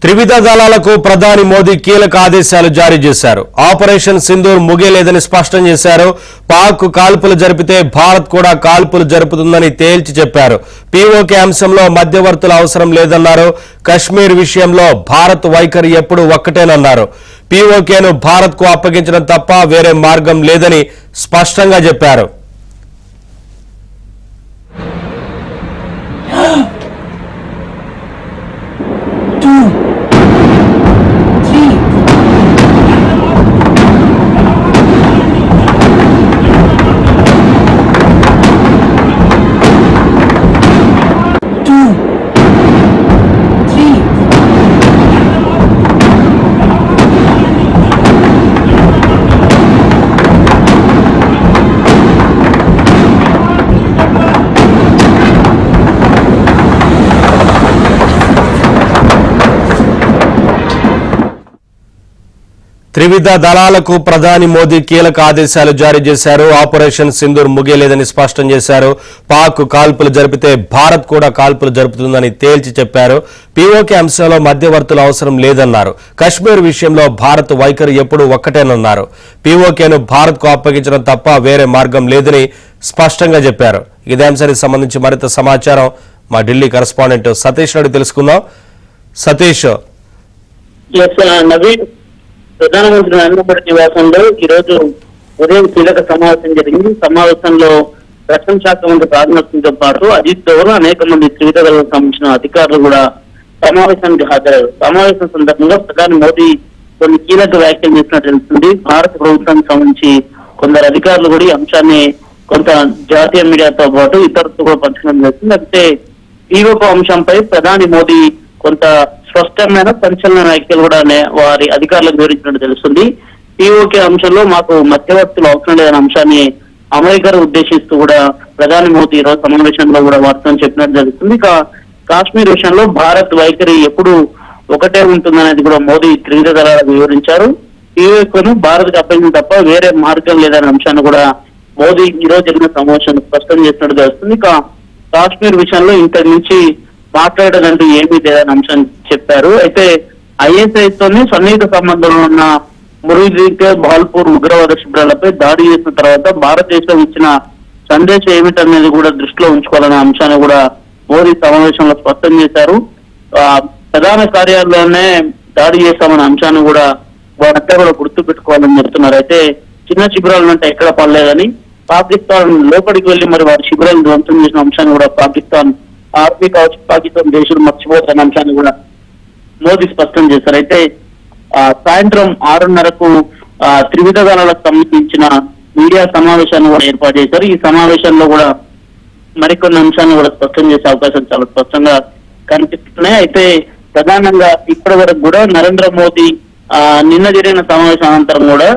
త్రివిధ దళాలకు ప్రధాని మోదీ కీలక ఆదేశాలు జారీ చేశారు. ఆపరేషన్ సింధూర్ ముగియలేదని స్పష్టం చేశారు. పాక్ కాల్పులు జరిపితే భారత్ కూడా కాల్పులు జరుపుతుందని తేల్చి చెప్పారు. పీఓకే అంశంలో మధ్యవర్తుల అవసరం లేదన్నారు. కశ్మీర్ విషయంలో భారత్ వైఖరి ఎప్పుడు ఒక్కటేనన్నారు. పీఓకేను భారత్ కు అప్పగించడం తప్ప వేరే మార్గం లేదని స్పష్టంగా చెప్పారు. త్రివిధ దళాలకు ప్రధాని మోదీ కీలక ఆదేశాలు జారీ చేశారు. ఆపరేషన్ సింధూర్ ముగియలేదని స్పష్టం చేశారు. పాక్ కాల్పులు జరిపితే భారత్ కూడా కాల్పులు జరుపుతుందని తేల్చి చెప్పారు. పీఓకే అంశంలో మధ్యవర్తుల అవసరం లేదన్నారు. కశ్మీర్ విషయంలో భారత్ వైఖరి ఎప్పుడు ఒక్కటేనన్నారు. పీఓకేను భారత్ కు అప్పగించడం తప్ప వేరే మార్గం లేదని స్పష్టంగా చెప్పారు. ఇదే అంశానికి సంబంధించి మరింత సమాచారం మా ఢిల్లీ కరెస్పాండెంట్ సతీష్ రెడ్డి తెలుసుకుందాం. సతీష్, ప్రధానమంత్రి నరేంద్ర మోడీ నివాసంలో ఈ రోజు ఉదయం కీలక సమావేశం జరిగింది. సమావేశంలో రక్షణ శాఖ మంత్రి రాజ్నాథ్ సింగ్ తో పాటు అజిత్ దోవల్ అనేక మంది త్రివిధ దళాలకు సంబంధించిన అధికారులు కూడా సమావేశానికి హాజరయ్యారు. సమావేశం సందర్భంగా ప్రధాని మోదీ కొన్ని కీలక వ్యాఖ్యలు చేసినట్టు తెలుస్తుంది. భారత ప్రభుత్వానికి సంబంధించి కొందరు అధికారులు కూడా ఈ అంశాన్ని కొంత జాతీయ మీడియాతో పాటు ఇతరులతో కూడా పంచడం జరుగుతుంది. అయితే పీఓకే అంశంపై ప్రధాని మోదీ కొంత స్పష్టమైన సంచలన వ్యాఖ్యలు కూడా వారి అధికారులకు వివరించినట్టు తెలుస్తుంది. పీఓకే అంశంలో మాకు మధ్యవర్తులు అవసరం లేదనే అంశాన్ని అమెరికాను ఉద్దేశిస్తూ కూడా ప్రధాని మోదీ ఈ రోజు సమావేశంలో కూడా వార్తను చెప్పినట్టు జరుగుతుంది. ఇక కాశ్మీర్ విషయంలో భారత్ వైఖరి ఎప్పుడు ఒకటే ఉంటుందనేది కూడా మోదీ త్రివిధ దళాలకు వివరించారు. పీఓకేను భారత్ కు అప్పగించడం తప్ప వేరే మార్గం లేదనే అంశాన్ని కూడా మోదీ ఈ రోజు జరిగిన సమావేశంలో స్పష్టం చేసినట్టు తెలుస్తుంది. ఇక కాశ్మీర్ విషయంలో ఇంతకు నుంచి మాట్లాడదంటూ ఏమీ లేదని అంశాన్ని చెప్పారు. అయితే ఐఎస్ఐ తోని సన్నిహిత సంబంధంలో ఉన్న మురీద్వీప్, బాల్పూర్ ఉగ్రవాద శిబిరాలపై దాడి చేసిన తర్వాత భారతదేశం ఇచ్చిన సందేశం ఏమిటనేది కూడా దృష్టిలో ఉంచుకోవాలనే అంశాన్ని కూడా మోదీ సమావేశంలో స్పష్టం చేశారు. ప్రధాన కార్యాలయంలోనే దాడి చేస్తామనే అంశాన్ని కూడా వారంతా కూడా గుర్తు పెట్టుకోవాలని చెప్తున్నారు. అయితే చిన్న శిబిరాలు అంటే ఎక్కడ పడలేదని, పాకిస్తాన్ లోపలికి వెళ్లి మరి వారి శిబిరాలను ధ్వంసం చేసిన అంశాన్ని కూడా పాకిస్తాన్ ఆర్మీ కావచ్చు, పాకిస్తాన్ దేశం మర్చిపోతున్న అంశాన్ని కూడా మోదీ స్పష్టం చేశారు. అయితే సాయంత్రం 6:30కు త్రివిధ దళాలకు సంబంధించిన మీడియా సమావేశాన్ని కూడా ఏర్పాటు చేశారు. ఈ సమావేశంలో కూడా మరికొన్ని అంశాన్ని కూడా స్పష్టం చేసే అవకాశం చాలా స్పష్టంగా కనిపిస్తున్నాయి. అయితే ప్రధానంగా ఇప్పటి వరకు కూడా నరేంద్ర మోదీ నిన్న జరిగిన సమావేశం అనంతరం కూడా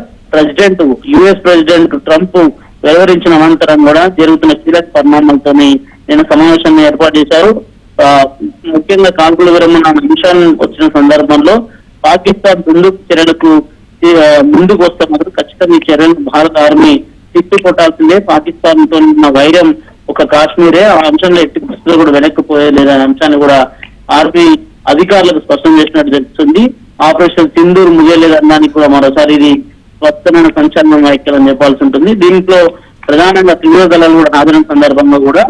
యుఎస్ ప్రెసిడెంట్ ట్రంప్ వివరించిన అనంతరం కూడా జరుగుతున్న కీలక పరిణామాలతోని నిన్న సమావేశాన్ని ఏర్పాటు చేశారు. ముఖ్యంగా కాల్పుల విరమణ అంశాన్ని వచ్చిన సందర్భంలో పాకిస్తాన్ చర్యలకు ముందుకు వస్తే మాత్రం ఖచ్చితంగా ఈ చర్యలకు భారత ఆర్మీ తిప్పి కొట్టాల్సిందే. పాకిస్తాన్ తో ఉన్న వైరం ఒక కాశ్మీరే, ఆ అంశంలో ఎట్టి పరిస్థితులు కూడా వెనక్కిపోయలేదనే అంశాన్ని కూడా ఆర్మీ అధికారులకు స్పష్టం చేసినట్టు తెలుస్తుంది. ఆపరేషన్ సింధూర్ ముగియలేదనడానికి కూడా మరోసారి ఇది స్పష్టమైన సంచలన వ్యాఖ్యలను చెప్పాల్సి ఉంటుంది. దీంట్లో ప్రధానంగా త్రివిధ దళాలు కూడా హాజరైన సందర్భంగా కూడా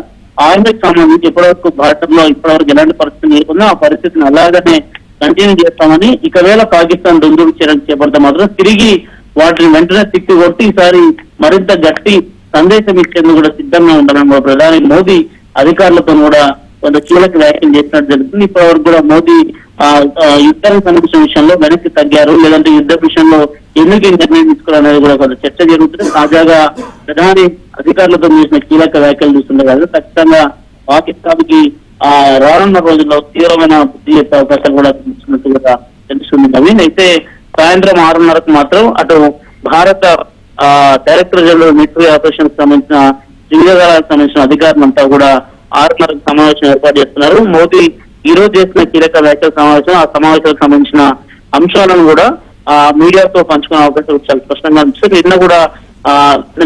ఆర్మీకి సంబంధించి ఇప్పటివరకు భారతంలో ఇప్పటివరకు ఎలాంటి పరిస్థితి లేకుండా ఆ పరిస్థితిని అలాగనే కంటిన్యూ చేస్తామని, ఒకవేళ పాకిస్తాన్ దుందుకు చర్యలు చేపడితే మాత్రం తిరిగి వాటిని వెంటనే తిప్పి కొట్టి ఈసారి మరింత గట్టి సందేశం ఇచ్చేందుకు కూడా సిద్ధంగా ఉండాలని ప్రధాని మోదీ అధికారులతో కూడా కొంత కీలక వ్యాఖ్యలు చేసినట్టు జరుగుతుంది. ఇప్పటివరకు కూడా మోదీ యుద్ధానికి సంబంధించిన విషయంలో వెనక్కి తగ్గారు, లేదంటే యుద్ధ విషయంలో ఎందుకు నిర్ణయం తీసుకోవాలనేది కూడా కొంత చర్చ జరుగుతుంది. తాజాగా ప్రధాని అధికారులతో చేసిన కీలక వ్యాఖ్యలు చూస్తుండే కాదు ఖచ్చితంగా పాకిస్తాన్ కి రానున్న రోజుల్లో తీవ్రమైన బుద్ధి చెప్పే అవకాశం కూడా చూస్తున్నట్టుగా తెలుస్తుంది నవీన్. అయితే సాయంత్రం 6:30కు మాత్రం అటు భారత డైరెక్టర్ జనరల్ మిలిటరీ ఆపరేషన్ సంబంధించిన త్రివిధ దళాలకు సంబంధించిన అధికారులంతా కూడా 6:30కు సమావేశం ఏర్పాటు చేస్తున్నారు. మోదీ ఈ రోజు చేసిన కీలక వ్యాఖ్యల సమావేశం, ఆ సమావేశాలకు సంబంధించిన అంశాలను కూడా మీడియాతో పంచుకునే అవకాశం చాలా స్పష్టంగా అనిపిస్తుంది.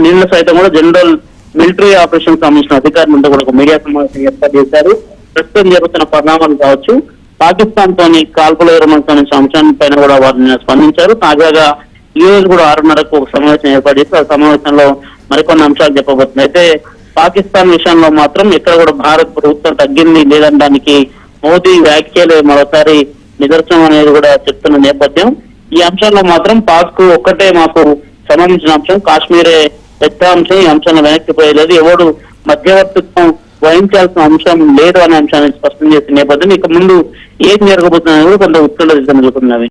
నిన్న సైతం కూడా జనరల్ మిలిటరీ ఆపరేషన్ సంబంధించిన అధికారులంతా కూడా ఒక మీడియా సమావేశం ఏర్పాటు చేశారు. ప్రస్తుతం జరుగుతున్న పరిణామాలు కావచ్చు, పాకిస్తాన్ తోని కాల్పుల విరమణ సంబంధించిన అంశాన్ని పైన కూడా వారు స్పందించారు. తాజాగా ఈ రోజు కూడా 6:30కు ఒక సమావేశం ఏర్పాటు చేసి ఆ సమావేశంలో మరికొన్ని అంశాలు చెప్పబోతుంది. అయితే పాకిస్తాన్ విషయంలో మాత్రం ఎక్కడ కూడా భారత్ ప్రభుత్వం తగ్గింది లేదనడానికి మోదీ వ్యాఖ్యలే మరోసారి నిదర్శనం అనేది కూడా చెప్తున్న నేపథ్యం. ఈ అంశంలో మాత్రం పాక్ కు ఒక్కటే మాకు సంబంధించిన అంశం, కాశ్మీరే పెద్ద అంశం. ఈ అంశాన్ని వెనక్కి పోయలేదు, ఎవడు మధ్యవర్తిత్వం వహించాల్సిన అంశం లేదు అనే అంశాన్ని స్పష్టం చేసిన నేపథ్యం ఇక ముందు ఏం జరగబోతుందని కూడా కొంత ఉత్కంఠ జరుగుతున్నది.